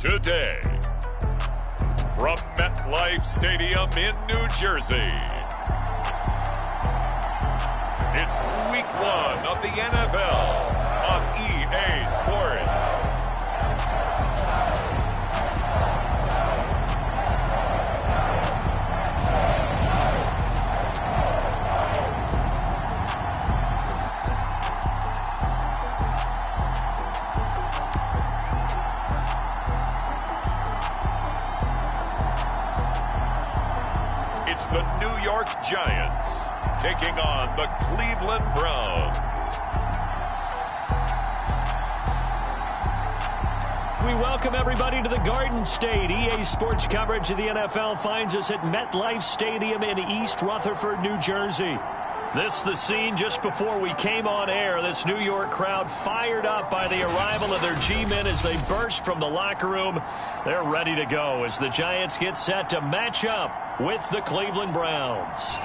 Today, from MetLife Stadium in New Jersey, it's Week 1 of the NFL on EA Sports. It's the New York Giants taking on the Cleveland Browns. We welcome everybody to the Garden State. EA Sports coverage of the NFL finds us at MetLife Stadium in East Rutherford, New Jersey. This the scene just before we came on air. This New York crowd fired up by the arrival of their G-men as they burst from the locker room. They're ready to go as the Giants get set to match up with the Cleveland Browns.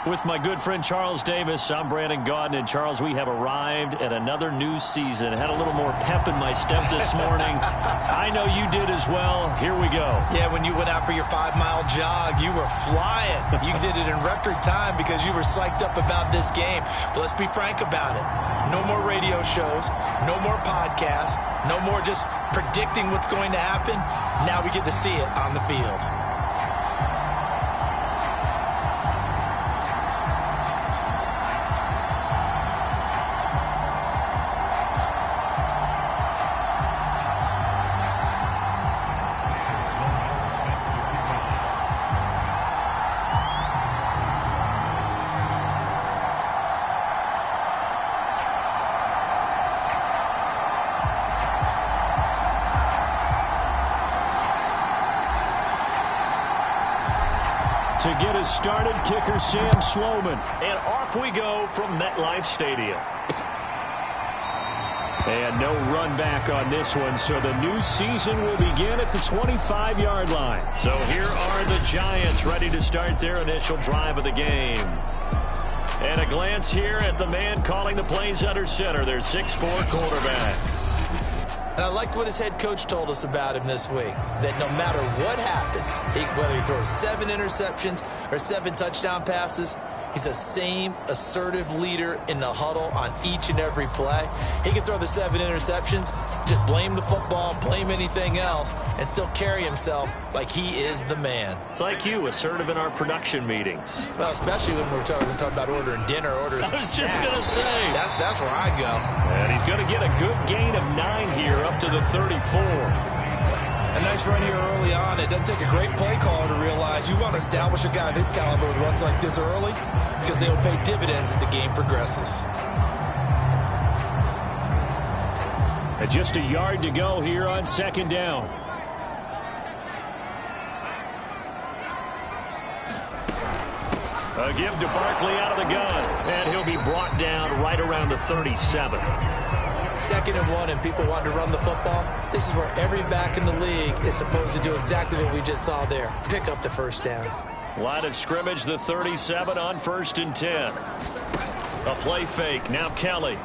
With my good friend Charles Davis, I'm Brandon Gaudin. And Charles, we have arrived at another new season. Had a little more pep in my step this morning. I know you did as well. Here we go. Yeah, when you went out for your 5-mile jog, you were flying. You did it in record time because you were psyched up about this game. But let's be frank about it. No more radio shows, no more podcasts, no more just predicting what's going to happen. Now we get to see it on the field. To get us started, kicker Sam Sloman. And off we go from MetLife Stadium. And no run back on this one, so the new season will begin at the 25-yard line. So here are the Giants ready to start their initial drive of the game. And a glance here at the man calling the plays under center, their 6'4" quarterback. And I liked what his head coach told us about him this week, that no matter what happens, whether he throws 7 interceptions or 7 touchdown passes, he's the same assertive leader in the huddle on each and every play. He can throw the 7 interceptions, just blame the football, blame anything else, and still carry himself like he is the man. It's like you, assertive in our production meetings. Well, especially when we're talking about ordering dinner, ordering I was just going to say. That's where I go. And he's going to get a good gain of 9 here up to the 34. A nice run here early on. It doesn't take a great play caller to realize you want to establish a guy of his caliber with runs like this early because they will pay dividends as the game progresses. And just a yard to go here on second down. A give to Barkley out of the gun, and he'll be brought down right around the 37. 2nd and 1, and people want to run the football. This is where every back in the league is supposed to do exactly what we just saw there. Pick up the first down. Line of scrimmage, the 37 on 1st and 10. A play fake. Now Kelly.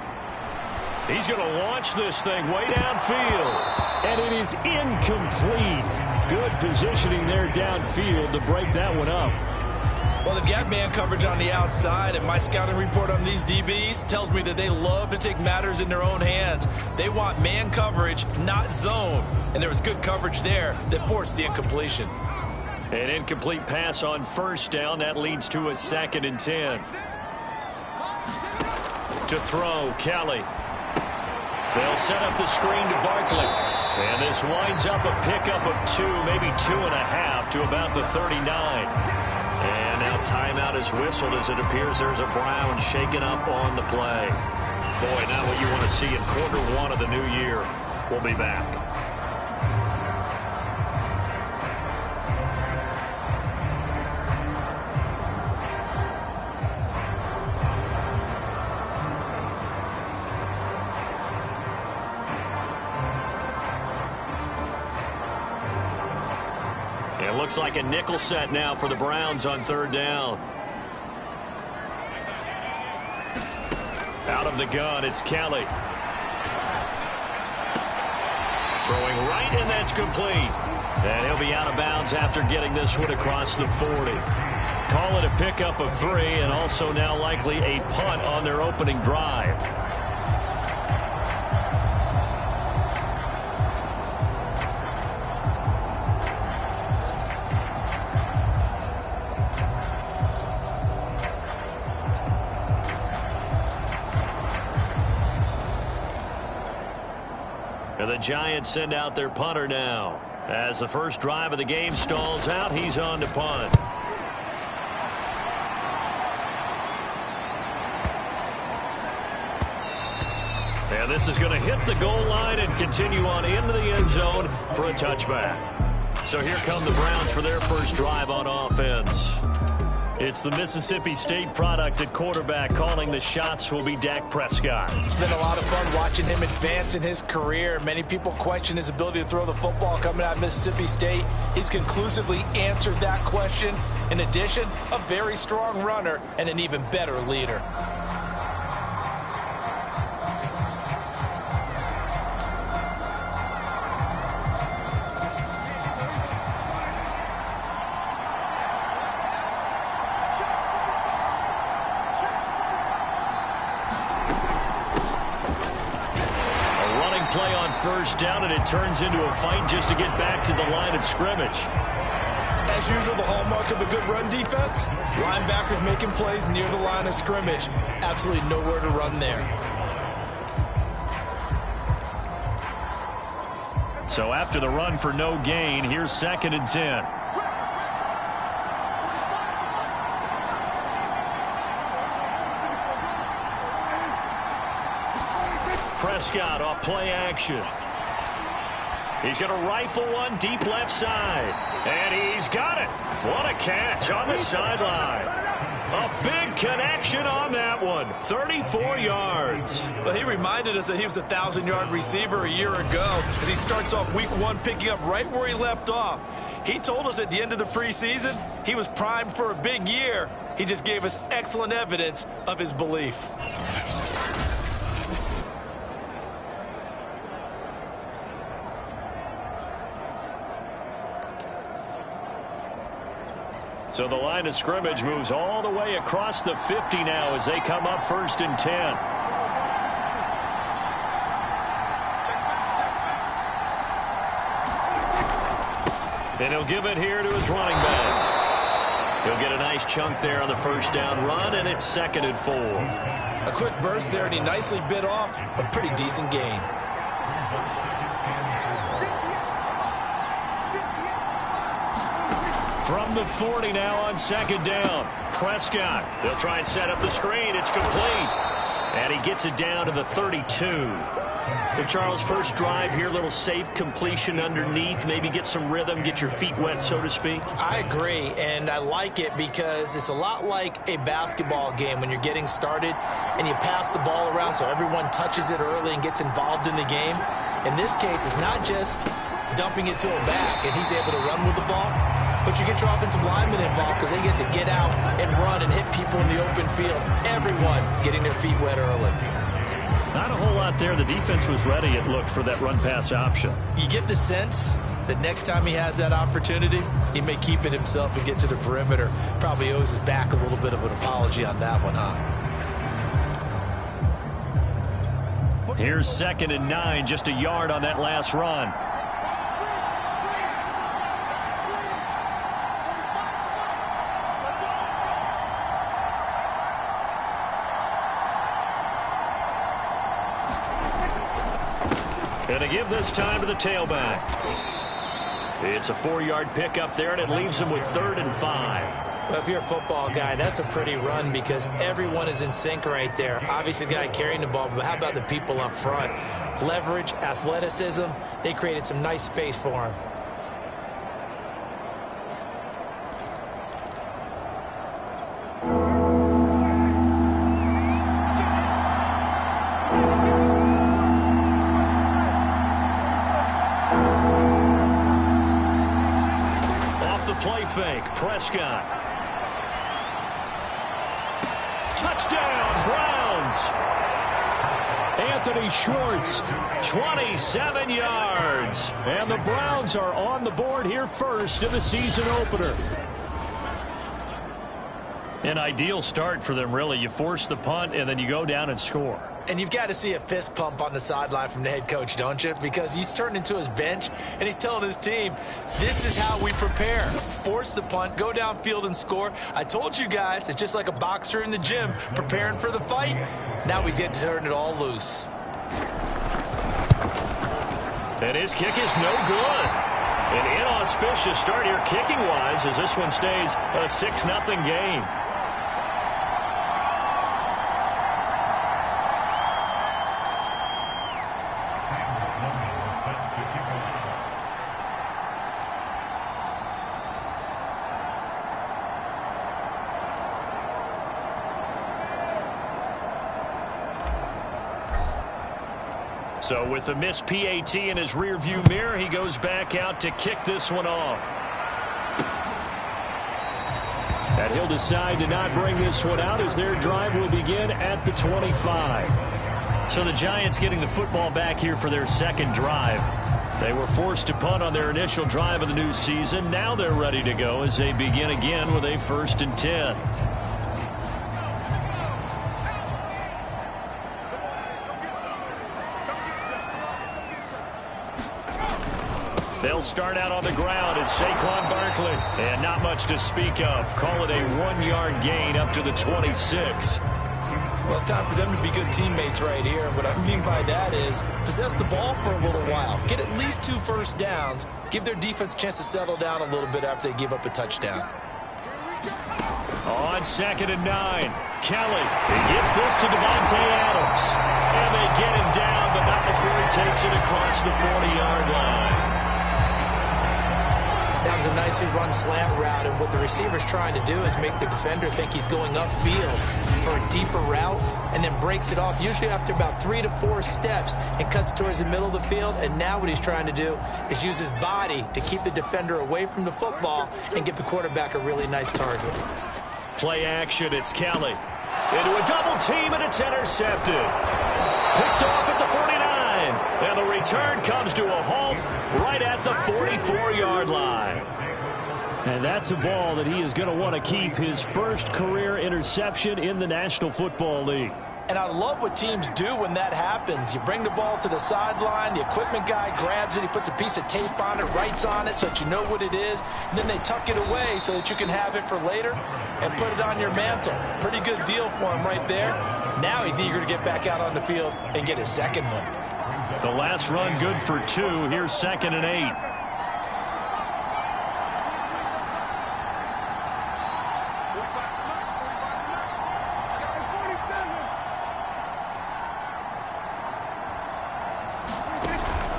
He's going to launch this thing way downfield. And it is incomplete. Good positioning there downfield to break that one up. Well, they've got man coverage on the outside, and my scouting report on these DBs tells me that they love to take matters in their own hands. They want man coverage, not zone. And there was good coverage there that forced the incompletion. An incomplete pass on 1st down. That leads to a 2nd and 10. To throw, Kelly. They'll set up the screen to Barkley. And this winds up a pickup of 2, maybe 2.5 to about the 39. And now timeout is whistled as it appears there's a Brown shaken up on the play. Boy, not what you want to see in quarter 1 of the new year. We'll be back. It looks like a nickel set now for the Browns on 3rd down. from the gun, it's Kelly. Throwing right, and that's complete. And he'll be out of bounds after getting this one across the 40. Call it a pickup of 3, and also now likely a punt on their opening drive. And the Giants send out their punter now. As the first drive of the game stalls out, he's on to punt. And this is going to hit the goal line and continue on into the end zone for a touchback. So here come the Browns for their first drive on offense. It's the Mississippi State product at quarterback. Calling the shots will be Dak Prescott. It's been a lot of fun watching him advance in his career. Many people question his ability to throw the football coming out of Mississippi State. He's conclusively answered that question. In addition, a very strong runner and an even better leader. First down, and it turns into a fight just to get back to the line of scrimmage. As usual, the hallmark of a good run defense, linebackers making plays near the line of scrimmage. Absolutely nowhere to run there. So after the run for no gain, here's 2nd and 10. Prescott off play action. He's going to rifle one deep left side. And he's got it. What a catch on the sideline. A big connection on that one. 34 yards. Well, he reminded us that he was a 1,000-yard receiver a year ago as he starts off week 1 picking up right where he left off. He told us at the end of the preseason he was primed for a big year. He just gave us excellent evidence of his belief. So the line of scrimmage moves all the way across the 50 now as they come up 1st and 10. And he'll give it here to his running back. He'll get a nice chunk there on the first down run, and it's 2nd and 4. A quick burst there, and he nicely bit off a pretty decent gain. From the 40 now on 2nd down. Prescott. They'll try and set up the screen. It's complete. And he gets it down to the 32. So, Charles, first drive here, little safe completion underneath. Maybe get some rhythm, get your feet wet, so to speak. I agree, and I like it because it's a lot like a basketball game when you're getting started and you pass the ball around so everyone touches it early and gets involved in the game. In this case, it's not just dumping it to a back and he's able to run with the ball, but you get your offensive linemen involved because they get to get out and run and hit people in the open field. Everyone getting their feet wet early. Not a whole lot there. The defense was ready, it looked, for that run-pass option. You get the sense that next time he has that opportunity, he may keep it himself and get to the perimeter. Probably owes his back a little bit of an apology on that one, huh? Here's 2nd and 9, just a yard on that last run. Going to give this time to the tailback. It's a 4-yard pickup there, and it leaves him with 3rd and 5. Well, if you're a football guy, that's a pretty run because everyone is in sync right there. Obviously, the guy carrying the ball, but how about the people up front? Leverage, athleticism, they created some nice space for him. Fake. Prescott. Touchdown, Browns. Anthony Schwartz, 27 yards. And the Browns are on the board here first in the season opener. An ideal start for them, really. You force the punt, and then you go down and score. And you've got to see a fist pump on the sideline from the head coach, don't you? Because he's turned into his bench, and he's telling his team, this is how we prepare. Force the punt, go downfield and score. I told you guys, it's just like a boxer in the gym preparing for the fight. Now we get to turn it all loose. And his kick is no good. An inauspicious start here kicking-wise as this one stays a 6-0 game. So with a missed PAT in his rearview mirror, he goes back out to kick this one off. And he'll decide to not bring this one out as their drive will begin at the 25. So the Giants getting the football back here for their second drive. They were forced to punt on their initial drive of the new season. Now they're ready to go as they begin again with a 1st and 10. They'll start out on the ground. It's Saquon Barkley. And not much to speak of. Call it a 1-yard gain up to the 26. Well, it's time for them to be good teammates right here. What I mean by that is possess the ball for a little while. Get at least 2 first downs. Give their defense a chance to settle down a little bit after they give up a touchdown. On 2nd and 9, Kelly. He gets this to Devontae Adams. And they get him down, but not before he takes it across the 40-yard line. That was a nicely run slant route, and what the receiver's trying to do is make the defender think he's going upfield for a deeper route and then breaks it off, usually after about 3 to 4 steps, and cuts towards the middle of the field. And now what he's trying to do is use his body to keep the defender away from the football and give the quarterback a really nice target. Play action, it's Kelly. Into a double team, and it's intercepted. Picked off at the 49. And the return comes to a halt right at the 44-yard line. And that's a ball that he is going to want to keep, his first career interception in the National Football League. And I love what teams do when that happens. You bring the ball to the sideline, the equipment guy grabs it, he puts a piece of tape on it, writes on it so that you know what it is, and then they tuck it away so that you can have it for later and put it on your mantle. Pretty good deal for him right there. Now he's eager to get back out on the field and get his second one. The last run good for 2. Here's 2nd and 8.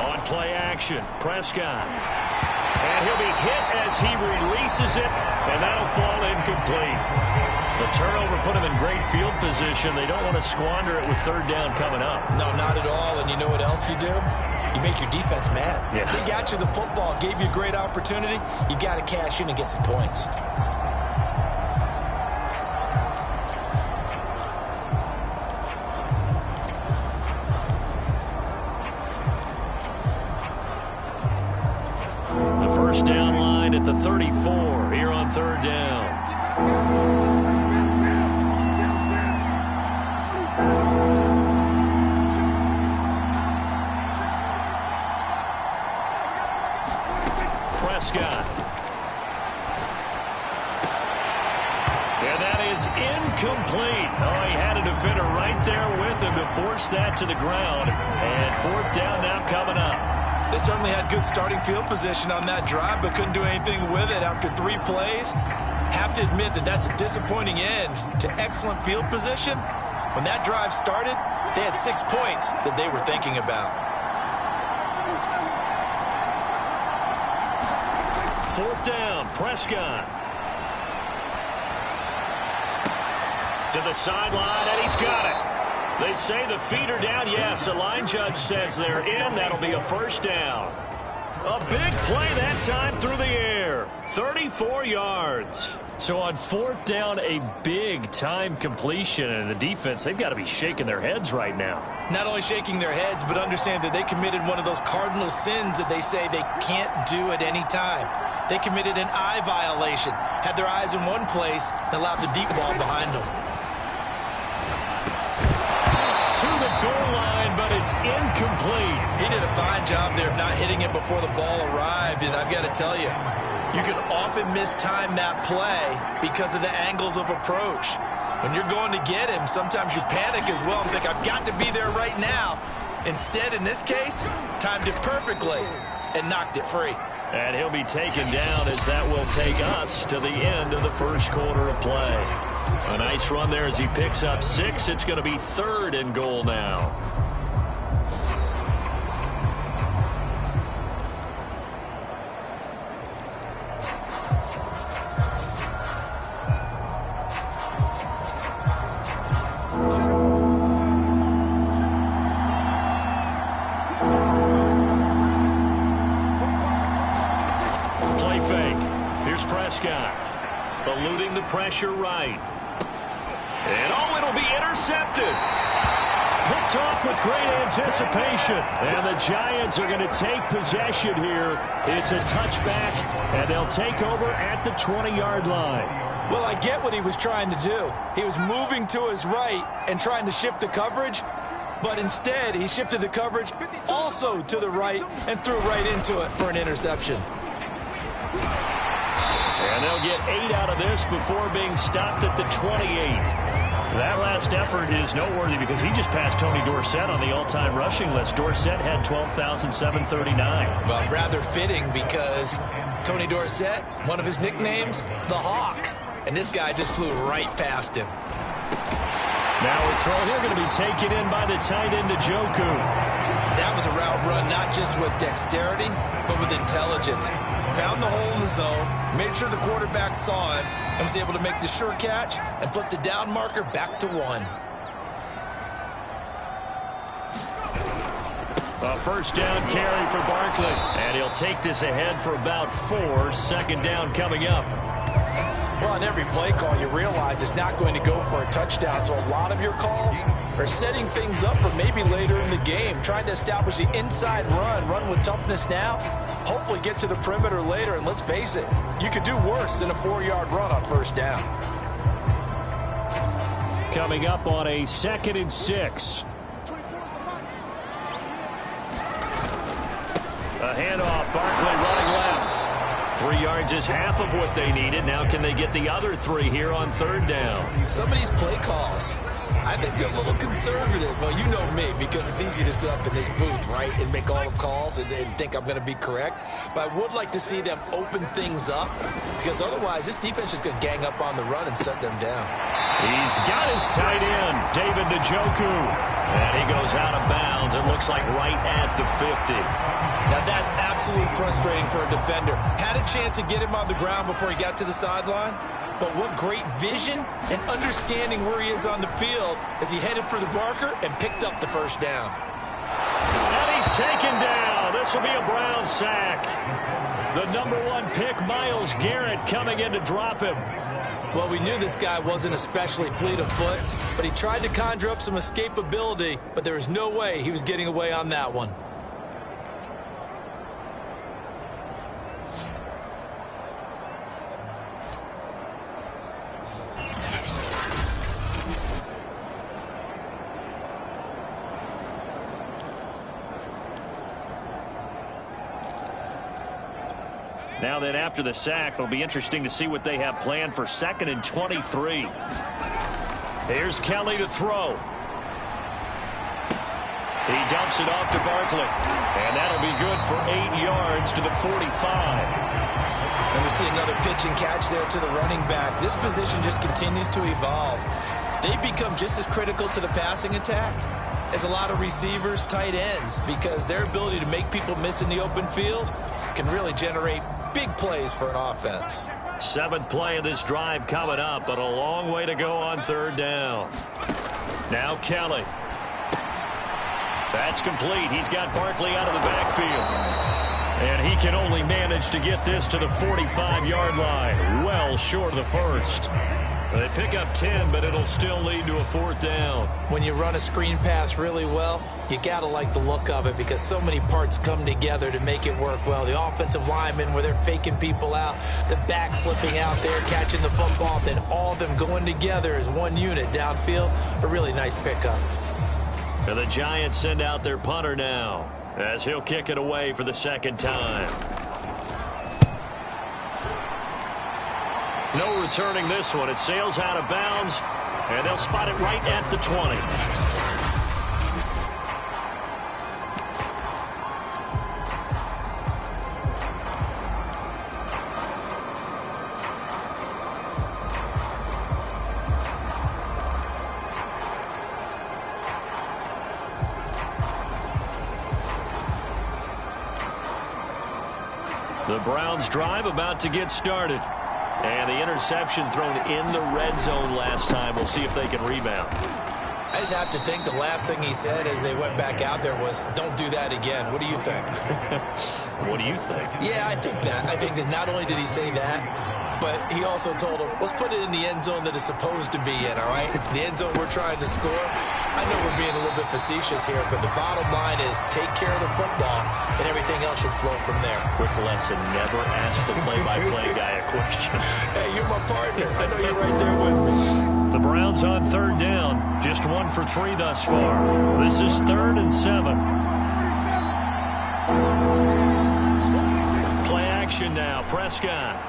On play action, Prescott. And he'll be hit as he releases it, and that'll fall incomplete. The turnover put him in great field position. They don't want to squander it with 3rd down coming up. No, not at all. And you know what else you do? You make your defense mad. Yeah. They got you the football, gave you a great opportunity. You got to cash in and get some points. The first down line at the 34 here on 3rd down. Prescott. And that is incomplete. Oh, he had a defender right there with him to force that to the ground. And 4th down now coming up. They certainly had good starting field position on that drive, but couldn't do anything with it after 3 plays. Have to admit that that's a disappointing end to excellent field position. When that drive started, they had 6 points that they were thinking about. 4th down, Prescott. To the sideline, and he's got it. They say the feet are down. Yes, the line judge says they're in. That'll be a 1st down. A big play that time through the air. 34 yards. So on 4th down, a big-time completion, and the defense, they've got to be shaking their heads right now. Not only shaking their heads, but understand that they committed one of those cardinal sins that they say they can't do at any time. They committed an eye violation, had their eyes in one place, and allowed the deep ball behind them. To the goal line, but it's incomplete. He did a fine job there of not hitting it before the ball arrived, and I've got to tell you, you can often mistime that play because of the angles of approach. When you're going to get him, sometimes you panic as well and think, I've got to be there right now. Instead, in this case, timed it perfectly and knocked it free. And he'll be taken down as that will take us to the end of the first quarter of play. A nice run there as he picks up 6. It's going to be 3rd and goal now. Eluding the pressure right. And oh, it'll be intercepted. Picked off with great anticipation. And the Giants are going to take possession here. It's a touchback, and they'll take over at the 20-yard line. Well, I get what he was trying to do. He was moving to his right and trying to shift the coverage, but instead he shifted the coverage also to the right and threw right into it for an interception. And they'll get 8 out of this before being stopped at the 28. That last effort is noteworthy because he just passed Tony Dorsett on the all-time rushing list. Dorsett had 12,739. Well, rather fitting because Tony Dorsett, one of his nicknames, the Hawk. And this guy just flew right past him. Now a throw here going to be taken in by the tight end, Njoku. That was a route run not just with dexterity, but with intelligence. Found the hole in the zone, made sure the quarterback saw him, and was able to make the sure catch and flip the down marker back to 1. A first down carry for Barkley. And he'll take this ahead for about 4. 2nd down coming up. Well, on every play call, you realize it's not going to go for a touchdown. So a lot of your calls are setting things up for maybe later in the game, trying to establish the inside run with toughness now, hopefully get to the perimeter later. And let's face it, you could do worse than a 4-yard run on first down. Coming up on a 2nd and 6. A handoff, Barkley running left. 3 yards is half of what they needed. Now can they get the other 3 here on 3rd down? Some of these play calls, I think they're a little conservative. Well, you know me, because it's easy to sit up in this booth, right, and make all the calls and think I'm going to be correct. But I would like to see them open things up, because otherwise this defense is going to gang up on the run and shut them down. He's got his tight end, David Njoku. And he goes out of bounds. It looks like right at the 50. Now that's absolutely frustrating for a defender. Had a chance to get him on the ground before he got to the sideline, but what great vision and understanding where he is on the field as he headed for the marker and picked up the first down. And he's taken down. This will be a Brown sack. The number 1 pick, Myles Garrett, coming in to drop him. Well, we knew this guy wasn't especially fleet of foot, but he tried to conjure up some escapability, but there was no way he was getting away on that one. Now then, after the sack, it'll be interesting to see what they have planned for 2nd and 23. Here's Kelly to throw. He dumps it off to Barkley. And that'll be good for 8 yards to the 45. And we see another pitch and catch there to the running back. This position just continues to evolve. They become just as critical to the passing attack as a lot of receivers, tight ends, because their ability to make people miss in the open field can really generate big plays for an offense. 7th play of this drive coming up, but a long way to go on 3rd down. Now Kelly. That's complete. He's got Barkley out of the backfield. And he can only manage to get this to the 45-yard line, well short of the first. They pick up 10, but it'll still lead to a 4th down. When you run a screen pass really well, you got to like the look of it because so many parts come together to make it work well. The offensive linemen where they're faking people out, the back slipping out there, catching the football, then all of them going together as one unit downfield. A really nice pickup. And the Giants send out their punter now as he'll kick it away for the 2nd time. No returning this one. It sails out of bounds, and they'll spot it right at the 20. The Browns drive about to get started. And the interception thrown in the red zone last time. We'll see if they can rebound. I just have to think the last thing he said as they went back out there was, don't do that again. What do you think? What do you think? Yeah, I think that. I think that not only did he say that, but he also told him, let's put it in the end zone that it's supposed to be in, all right? The end zone we're trying to score. I know we're being a little bit facetious here, but the bottom line is take care of the football, and everything else should flow from there. Quick lesson, never ask the play-by-play guy a question. Hey, you're my partner. I know you're right there with me. The Browns on 3rd down. Just 1 for 3 thus far. This is 3rd and 7. Play action now. Prescott.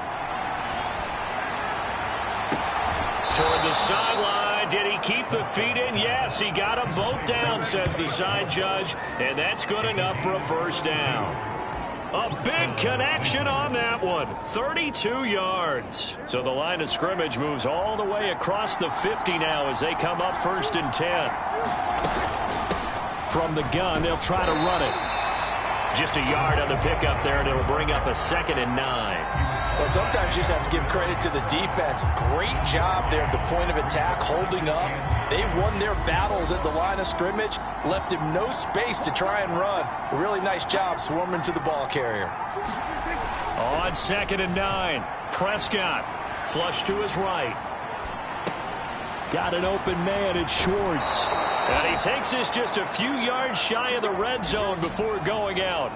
Toward the sideline. Did he keep the feet in? Yes, he got them both down, says the side judge. And that's good enough for a 1st down. A big connection on that one. 32 yards. So the line of scrimmage moves all the way across the 50 now as they come up 1st and 10. From the gun, they'll try to run it. Just a yard on the pickup there, and it'll bring up a 2nd and 9. Well, sometimes you just have to give credit to the defense. Great job there at the point of attack, holding up. They won their battles at the line of scrimmage, left him no space to try and run. A really nice job swarming to the ball carrier. On 2nd and 9, Prescott flush to his right. Got an open man, it's Schwartz. And he takes this just a few yards shy of the red zone before going out.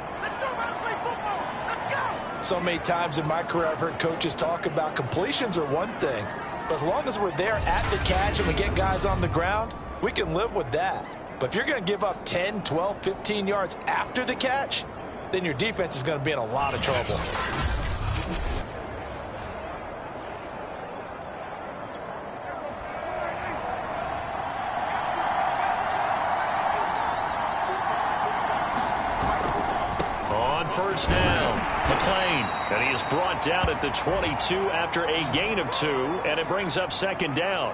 So many times in my career, I've heard coaches talk about completions are one thing. But as long as we're there at the catch and we get guys on the ground, we can live with that. But if you're going to give up 10, 12, 15 yards after the catch, then your defense is going to be in a lot of trouble. On 1st down, McClain, and he is brought down at the 22 after a gain of 2, and it brings up 2nd down.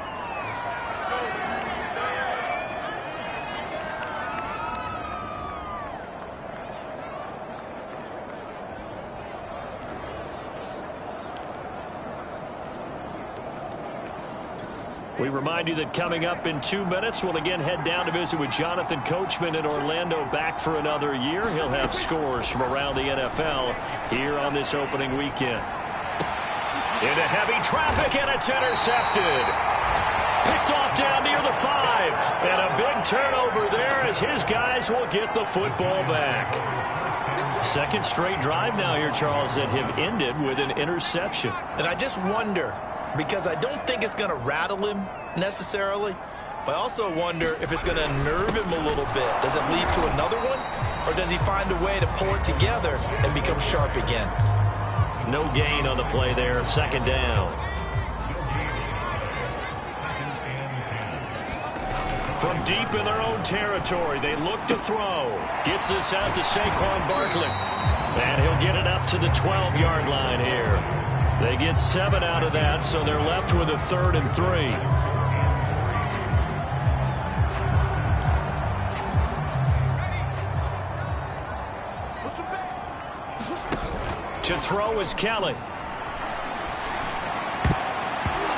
We remind you that coming up in 2 minutes, we'll again head down to visit with Jonathan Coachman in Orlando, back for another year. He'll have scores from around the NFL here on this opening weekend. Into heavy traffic, and it's intercepted. Picked off down near the 5. And a big turnover there as his guys will get the football back. 2nd straight drive now here, Charles, that have ended with an interception. And I just wonder, because I don't think it's going to rattle him necessarily, but I also wonder if it's going to unnerve him a little bit. Does it lead to another one, or does he find a way to pull it together and become sharp again? No gain on the play there, 2nd down. From deep in their own territory, they look to throw. Gets this out to Saquon Barkley. And he'll get it up to the 12-yard line here. They get 7 out of that, so they're left with a 3rd and 3. To throw is Kelly.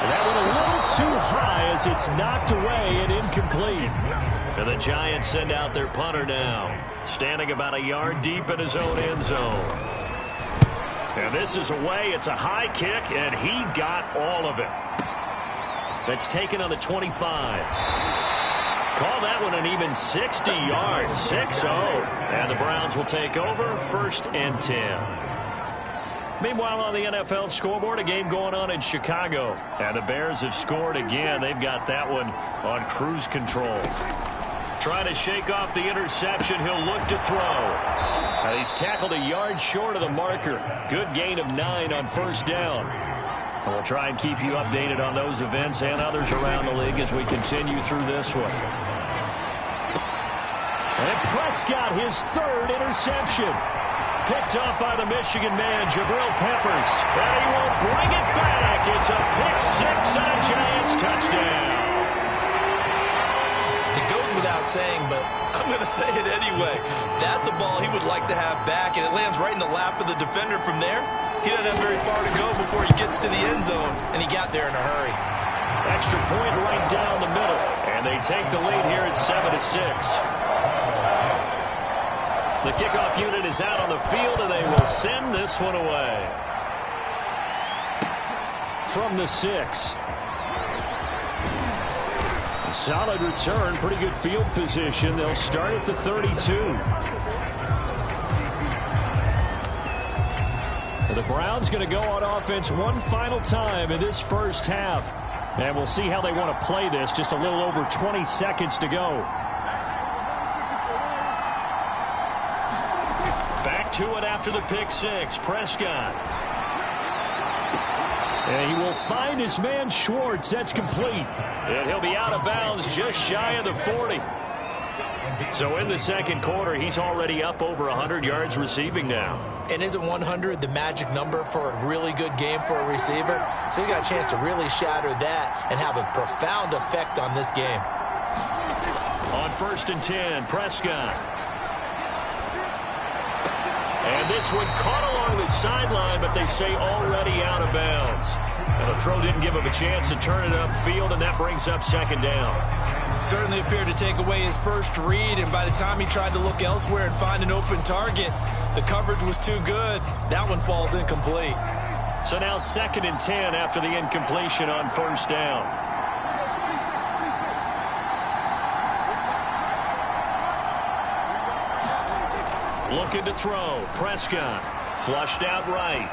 That one a little too high as it's knocked away and incomplete. And the Giants send out their punter now, standing about a yard deep in his own end zone. And this is away. It's a high kick, and he got all of it. That's taken on the 25. Call that one an even 60 yards, 6-0. And the Browns will take over, 1st and 10. Meanwhile, on the NFL scoreboard, a game going on in Chicago. And the Bears have scored again. They've got that one on cruise control. Trying to shake off the interception. He'll look to throw. He's tackled a yard short of the marker. Good gain of 9 on 1st down. And we'll try and keep you updated on those events and others around the league as we continue through this one. And Prescott, his 3rd interception. Picked off by the Michigan man, Jabril Peppers. And he will bring it back. It's a pick-6 and a Giants touchdown. It goes without saying, but I'm going to say it anyway. That's a ball he would like to have back, and it lands right in the lap of the defender from there. He doesn't have very far to go before he gets to the end zone, and he got there in a hurry. Extra point right down the middle, and they take the lead here at 7-6. The kickoff unit is out on the field, and they will send this one away. From the 6. Solid return, pretty good field position. They'll start at the 32. The Browns going to go on offense one final time in this first half. And we'll see how they want to play this. Just a little over 20 seconds to go. Back to it after the pick-6. Prescott. And he will find his man Schwartz. That's complete. And he'll be out of bounds just shy of the 40. So in the second quarter, he's already up over 100 yards receiving now. And isn't 100 the magic number for a really good game for a receiver? So he got a chance to really shatter that and have a profound effect on this game. On 1st and 10, Prescott. And this one caught along the sideline, but they say already out of bounds. And the throw didn't give him a chance to turn it upfield, and that brings up 2nd down. Certainly appeared to take away his first read, and by the time he tried to look elsewhere and find an open target, the coverage was too good. That one falls incomplete. So now 2nd and 10 after the incompletion on 1st down. Looking to throw. Prescott. Flushed out right.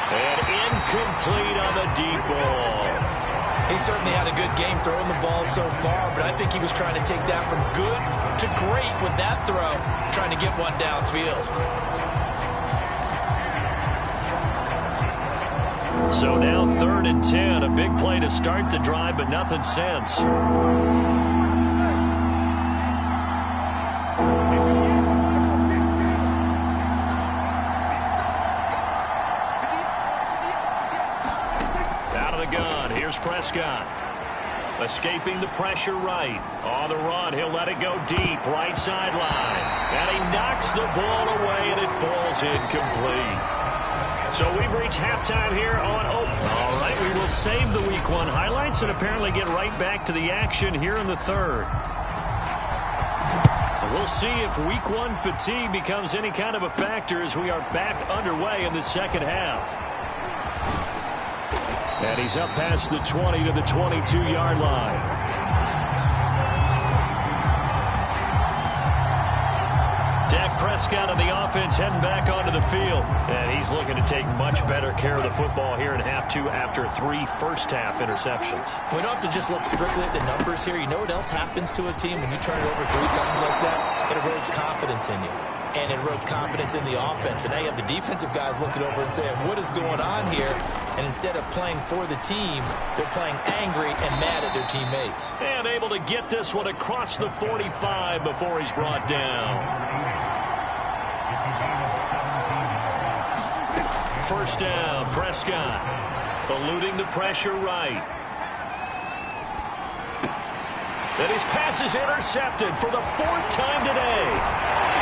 And incomplete on the deep ball. He certainly had a good game throwing the ball so far, but I think he was trying to take that from good to great with that throw, trying to get one downfield. So now 3rd and 10. A big play to start the drive, but nothing since. Prescott escaping the pressure right. On the run, he'll let it go deep, right sideline. And he knocks the ball away, and it falls incomplete. So we've reached halftime here on Oakland. All right, we will save the Week 1 highlights and apparently get right back to the action here in the 3rd. We'll see if Week 1 fatigue becomes any kind of a factor as we are back underway in the second half. And he's up past the 20 to the 22-yard line. Dak Prescott on the offense heading back onto the field. And he's looking to take much better care of the football here in half 2 after 3 first-half interceptions. We don't have to just look strictly at the numbers here. You know what else happens to a team when you turn it over 3 times like that? It erodes confidence in you. And it erodes confidence in the offense. And now you have the defensive guys looking over and saying, what is going on here? And instead of playing for the team, they're playing angry and mad at their teammates. And able to get this one across the 45 before he's brought down. 1st down, Prescott. Eluding the pressure right. And his pass is intercepted for the 4th time today.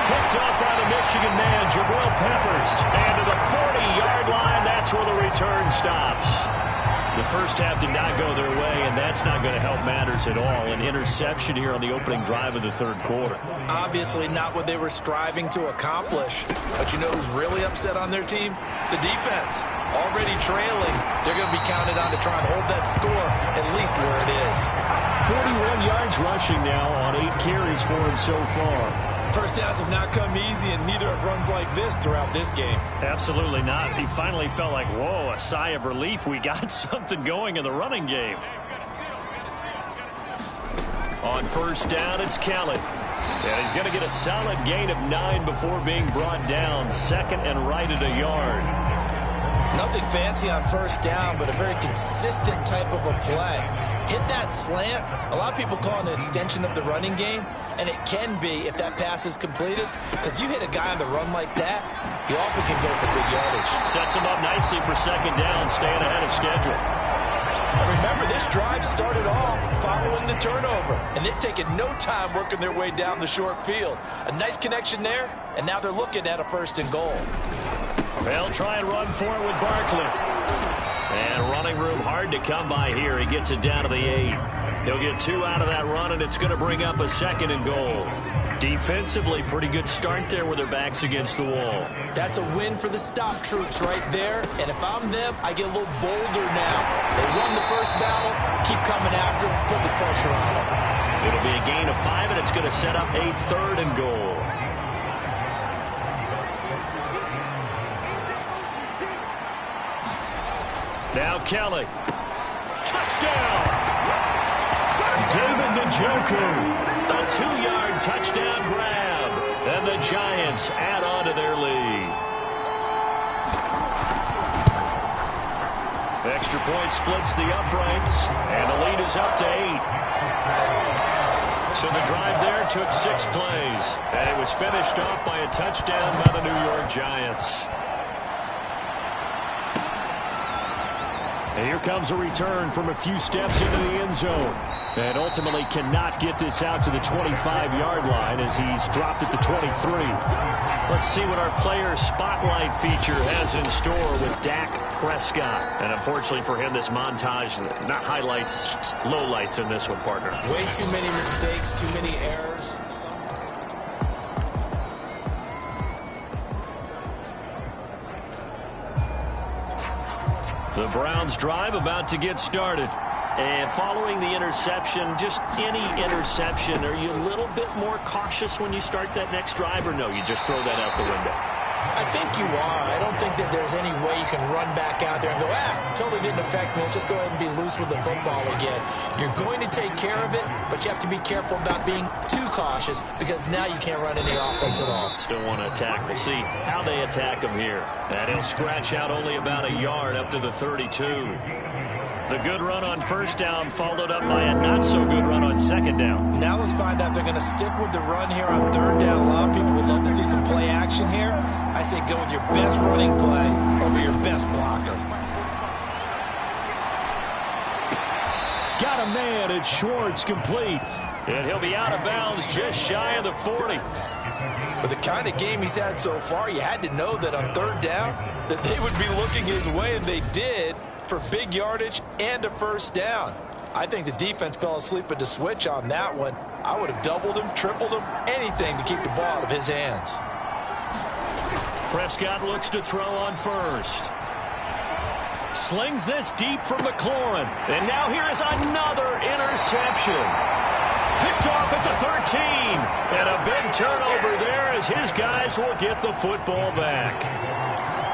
Picked up by the Michigan man, Jabril Peppers. And to the 40-yard line, that's where the return stops. The first half did not go their way, and that's not going to help matters at all. An interception here on the opening drive of the third quarter. Obviously not what they were striving to accomplish. But you know who's really upset on their team? The defense. Already trailing. They're going to be counted on to try and hold that score at least where it is. 41 yards rushing now on 8 carries for him so far. First downs have not come easy, and neither have runs like this throughout this game. Absolutely not. He finally felt like, whoa, a sigh of relief. We got something going in the running game. On first down, it's Kelly. And he's going to get a solid gain of 9 before being brought down. Second and right at a yard. Nothing fancy on first down, but a very consistent type of a play. Hit that slant. A lot of people call it an extension of the running game, and it can be if that pass is completed, because you hit a guy on the run like that, he often can go for big yardage. Sets him up nicely for second down, staying ahead of schedule. And remember, this drive started off following the turnover, and they've taken no time working their way down the short field. A nice connection there, and now they're looking at a 1st and goal. They'll try and run for it with Barkley. And running room hard to come by here. He gets it down to the 8. He'll get 2 out of that run, and it's going to bring up a 2nd and goal. Defensively, pretty good start there with their backs against the wall. That's a win for the stop troops right there. And if I'm them, I get a little bolder now. They won the first battle. Keep coming after them. Put the pressure on them. It'll be a gain of 5, and it's going to set up a 3rd and goal. Now Kelly. Touchdown! David Njoku. A 2-yard touchdown grab. And the Giants add on to their lead. Extra point splits the uprights. And the lead is up to 8. So the drive there took 6 plays. And it was finished off by a touchdown by the New York Giants. And here comes a return from a few steps into the end zone. And ultimately cannot get this out to the 25-yard line as he's dropped at the 23. Let's see what our player spotlight feature has in store with Dak Prescott. And unfortunately for him, this montage, not highlights, lowlights in this one, partner. Way too many mistakes, too many errors. The Browns drive about to get started. And following the interception, just any interception, are you a little bit more cautious when you start that next drive, or no, you just throw that out the window? I think you are. I don't think that there's any way you can run back out there and go, totally didn't affect me. Let's just go ahead and be loose with the football again. You're going to take care of it, but you have to be careful about being too cautious because now you can't run any offense at all. Still want to attack. We'll see how they attack him here. And he'll scratch out only about a yard up to the 32. The good run on first down followed up by a not-so-good run on second down. Now let's find out if they're going to stick with the run here on third down. A lot of people would love to see some play action here. I say go with your best running play over your best blocker. Got a man at Schwartz, complete. And he'll be out of bounds just shy of the 40. With the kind of game he's had so far, you had to know that on third down that they would be looking his way, and they did, for big yardage and a first down. I think the defense fell asleep at the switch on that one. I would have doubled him, tripled him, anything to keep the ball out of his hands. Prescott looks to throw on first. Slings this deep for McLaurin. And now here is another interception. Picked off at the 13. And a big turnover there as his guys will get the football back.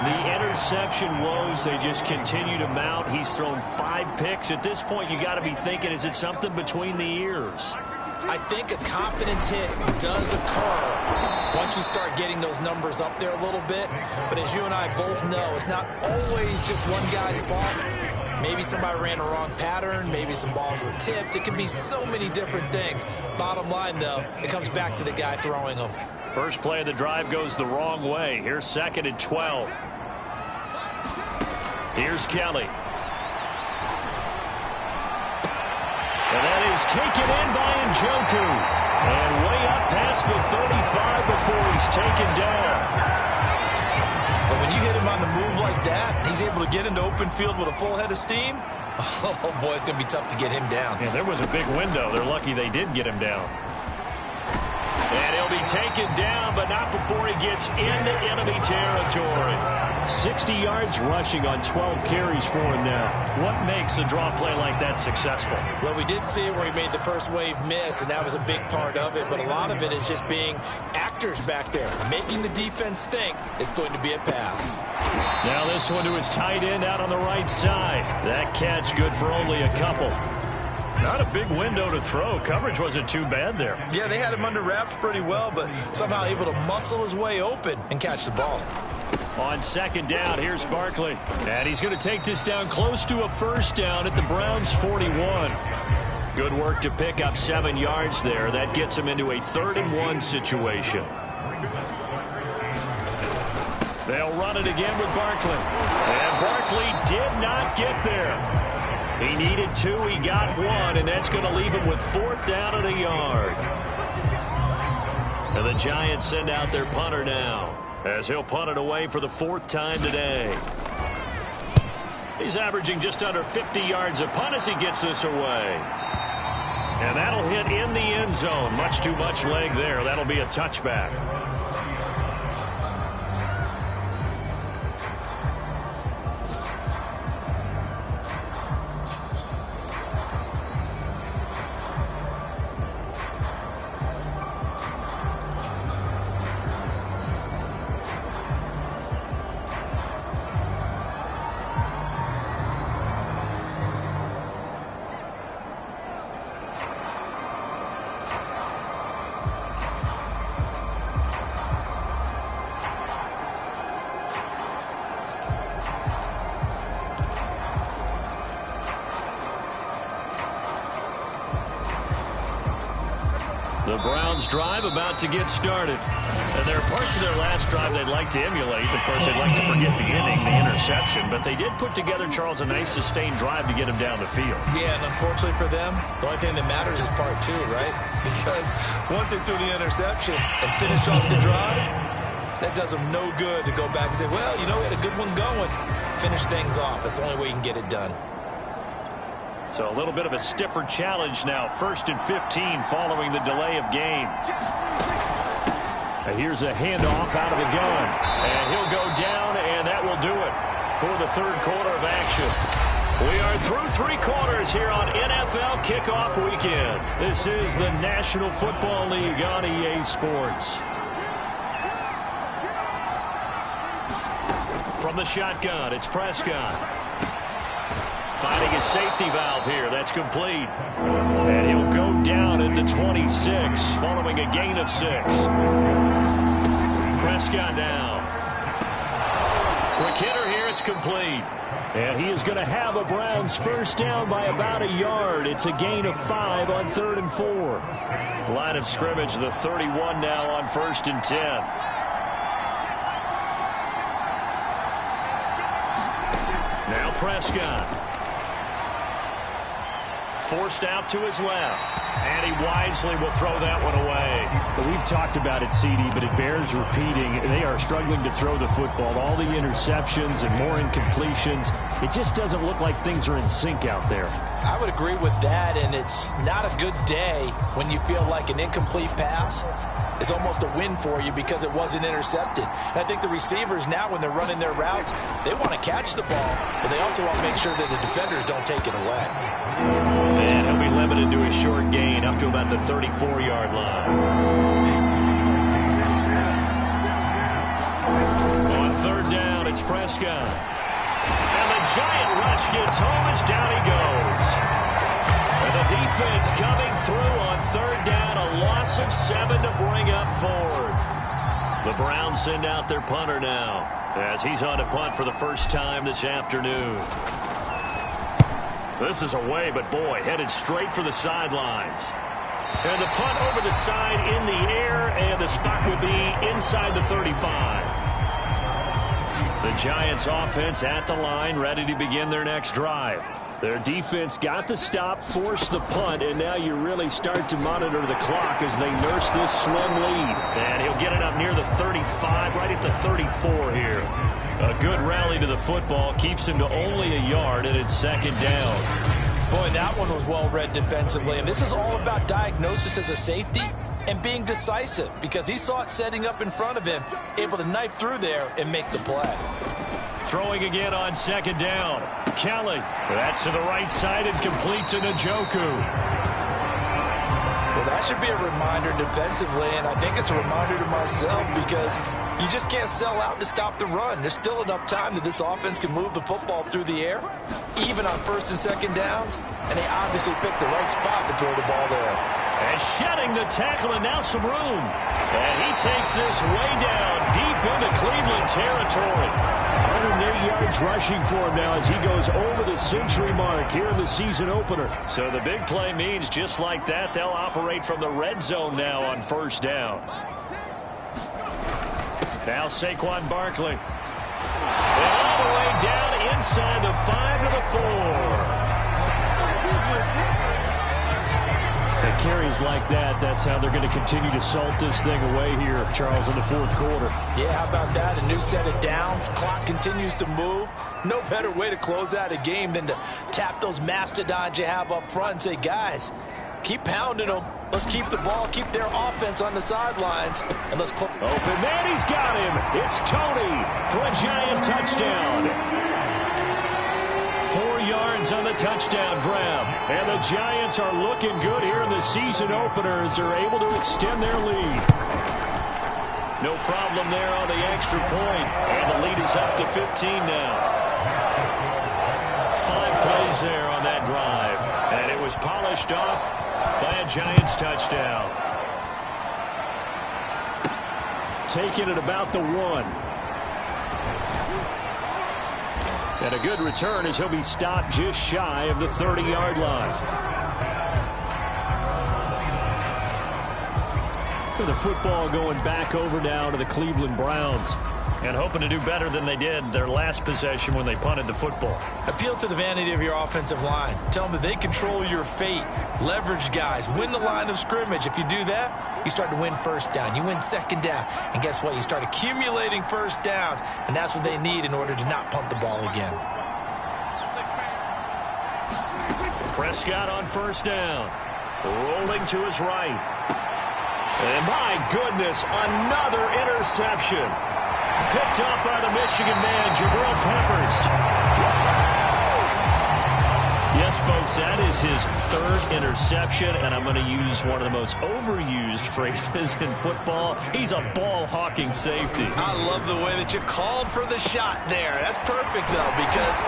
The interception woes, they just continue to mount. He's thrown 5 picks. At this point, you got to be thinking, is it something between the ears? I think a confidence hit does occur once you start getting those numbers up there a little bit. But as you and I both know, it's not always just one guy's fault. Maybe somebody ran a wrong pattern. Maybe some balls were tipped. It could be so many different things. Bottom line, though, it comes back to the guy throwing them. First play of the drive goes the wrong way. Here's 2nd and 12. Here's Kelly. And that is taken in by Njoku. And way up past the 35 before he's taken down. But when you hit him on the move like that, he's able to get into open field with a full head of steam. Oh, boy, it's going to be tough to get him down. Yeah, there was a big window. They're lucky they did get him down. And he'll be taken down, but not before he gets into enemy territory. 60 yards rushing on 12 carries for him now. What makes a draw play like that successful? Well, we did see it where he made the first wave miss, and that was a big part of it. But a lot of it is just being actors back there, making the defense think it's going to be a pass. Now this one to his tight end out on the right side. That catch good for only a couple. Not a big window to throw. Coverage wasn't too bad there. Yeah, they had him under wraps pretty well, but somehow able to muscle his way open and catch the ball. On second down, here's Barkley. And he's going to take this down close to a first down at the Browns' 41. Good work to pick up 7 yards there. That gets him into a 3rd-and-1 situation. They'll run it again with Barkley. And Barkley did not get there. He needed 2, he got 1, and that's going to leave him with 4th down and a yard. And the Giants send out their punter now, as he'll punt it away for the 4th time today. He's averaging just under 50 yards a punt as he gets this away. And that'll hit in the end zone. Much too much leg there. That'll be a touchback. The Browns drive about to get started. And there are parts of their last drive they'd like to emulate. Of course, they'd like to forget the inning, the interception. But they did put together, Charles, a nice sustained drive to get him down the field. Yeah, and unfortunately for them, the only thing that matters is part 2, right? Because once they threw the interception and finished off the drive, that does them no good to go back and say, well, you know, we had a good one going. Finish things off. That's the only way you can get it done. So a little bit of a stiffer challenge now. 1st and 15 following the delay of game. And here's a handoff out of the gun. And he'll go down, and that will do it for the 3rd quarter of action. We are through 3 quarters here on NFL Kickoff Weekend. This is the National Football League on EA Sports. From the shotgun, it's Prescott. Finding his safety valve here. That's complete. And he'll go down at the 26 following a gain of 6. Prescott down. Quick hitter here. It's complete. And he is going to have a Browns first down by about a yard. It's a gain of 5 on 3rd and 4. Line of scrimmage, the 31 now on 1st and 10. Now Prescott. Forced out to his left. And he wisely will throw that one away. We've talked about it, CD, but it bears repeating. They are struggling to throw the football. All the interceptions and more incompletions. It just doesn't look like things are in sync out there. I would agree with that, and it's not a good day when you feel like an incomplete pass is almost a win for you because it wasn't intercepted. And I think the receivers now, when they're running their routes, they want to catch the ball, but they also want to make sure that the defenders don't take it away. And he'll be limited to a short gain up to about the 34-yard line. On 3rd down, it's Prescott. And the giant rush gets home as down he goes. And the defense coming through on 3rd down, a loss of 7 to bring up 4th. The Browns send out their punter now as he's on to punt for the first time this afternoon. This is away, but boy, headed straight for the sidelines. And the punt over the side in the air, and the spot will be inside the 35. The Giants offense at the line, ready to begin their next drive. Their defense got the stop, forced the punt, and now you really start to monitor the clock as they nurse this slim lead. And he'll get it up near the 35, right at the 34 here. A good rally to the football keeps him to only a yard, and it's second down. Boy, that one was well read defensively. And this is all about diagnosis as a safety and being decisive, because he saw it setting up in front of him, able to knife through there and make the play. Throwing again on second down. Kelly. That's to the right side and complete to Njoku. Well, that should be a reminder defensively, and I think it's a reminder to myself, because you just can't sell out to stop the run. There's still enough time that this offense can move the football through the air, even on first and second downs, and they obviously picked the right spot to throw the ball there. And shedding the tackle, and now some room. And he takes this way down, deep into Cleveland territory. 108 yards rushing for him now as he goes over the century mark here in the season opener. So the big play means just like that, they'll operate from the red zone now on first down. Now Saquon Barkley. And all the way down inside the 5 to the 4. The carries like that, that's how they're going to continue to salt this thing away here, Charles, in the fourth quarter. Yeah, how about that? A new set of downs. Clock continues to move. No better way to close out a game than to tap those mastodons you have up front and say, guys, keep pounding them. Let's keep the ball, keep their offense on the sidelines, and let's close. Open man, he's got him. It's Tony for a Giant touchdown. 4 yards on the touchdown grab. And the Giants are looking good here in the season opener as they're able to extend their lead. No problem there on the extra point. And the lead is up to 15 now. 5 plays there on that drive. And it was polished off by a Giants touchdown. Taking it about the 1. And a good return as he'll be stopped just shy of the 30-yard line. With the football going back over now to the Cleveland Browns. And hoping to do better than they did their last possession when they punted the football. Appeal to the vanity of your offensive line. Tell them that they control your fate. Leverage guys. Win the line of scrimmage. If you do that, you start to win first down. You win second down. And guess what? You start accumulating first downs. And that's what they need in order to not punt the ball again. Prescott on first down. Rolling to his right. And my goodness, another interception. Picked up by the Michigan man, Jabril Peppers. Yes, folks, that is his 3rd interception, and I'm going to use one of the most overused phrases in football. He's a ball-hawking safety. I love the way that you called for the shot there. That's perfect, though, because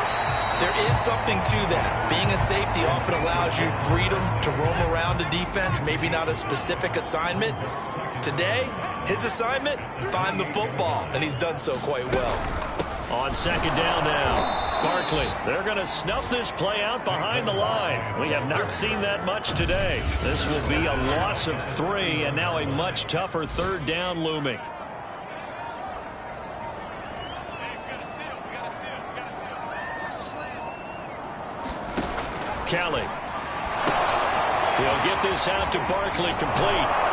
there is something to that. Being a safety often allows you freedom to roam around a defense, maybe not a specific assignment. Today, his assignment, find the football, and he's done so quite well. On second down now, Barkley. They're going to snuff this play out behind the line. We have not seen that much today. This will be a loss of 3, and now a much tougher 3rd down looming. Kelly. He'll get this out to Barkley, complete.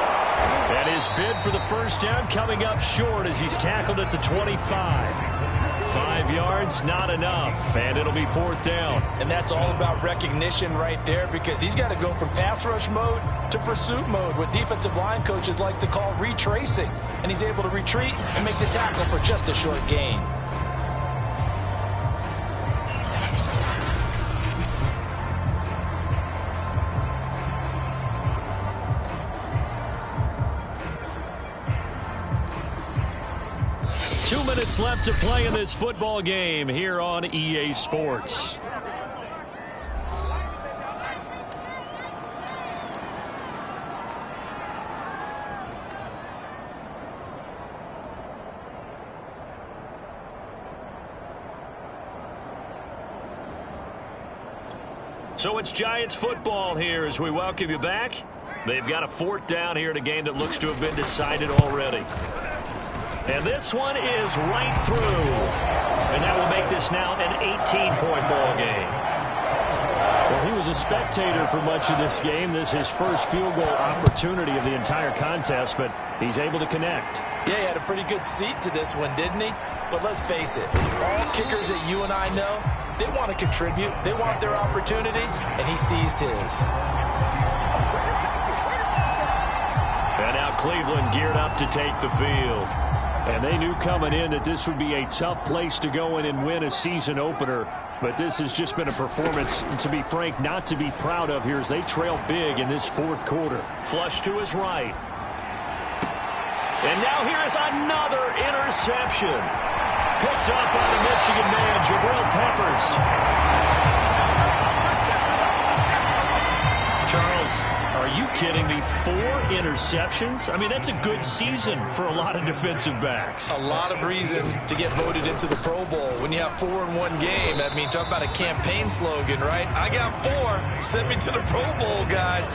And his bid for the first down coming up short as he's tackled at the 25. 5 yards, not enough, and it'll be 4th down. And that's all about recognition right there, because he's got to go from pass rush mode to pursuit mode, what defensive line coaches like to call retracing. And he's able to retreat and make the tackle for just a short gain. Left to play in this football game here on EA Sports. So it's Giants football here as we welcome you back. They've got a 4th down here in a game that looks to have been decided already. And this one is right through. And that will make this now an 18-point ball game. Well, he was a spectator for much of this game. This is his first field goal opportunity of the entire contest, but he's able to connect. Yeah, he had a pretty good seat to this one, didn't he? But let's face it, all kickers that you and I know, they want to contribute. They want their opportunity, and he seized his. And now Cleveland geared up to take the field. And they knew coming in that this would be a tough place to go in and win a season opener. But this has just been a performance, to be frank, not to be proud of here as they trail big in this fourth quarter. Flush to his right. And now here is another interception. Picked up by the Michigan man, Jabril Peppers. Charles, are you kidding me? 4 interceptions? I mean, that's a good season for a lot of defensive backs. A lot of reason to get voted into the Pro Bowl. When you have 4 in one game, I mean, talk about a campaign slogan, right? I got 4. Send me to the Pro Bowl, guys.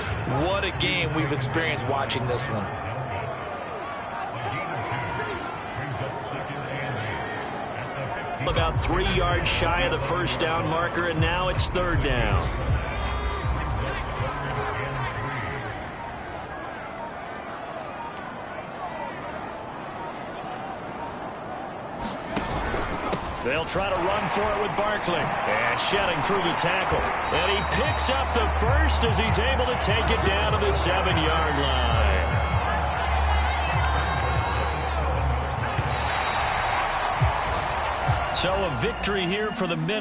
What a game we've experienced watching this one. About 3 yards shy of the first down marker, and now it's third down. They'll try to run for it with Barkley. And shedding through the tackle. And he picks up the first as he's able to take it down to the 7-yard line. So a victory here for the Minnesota.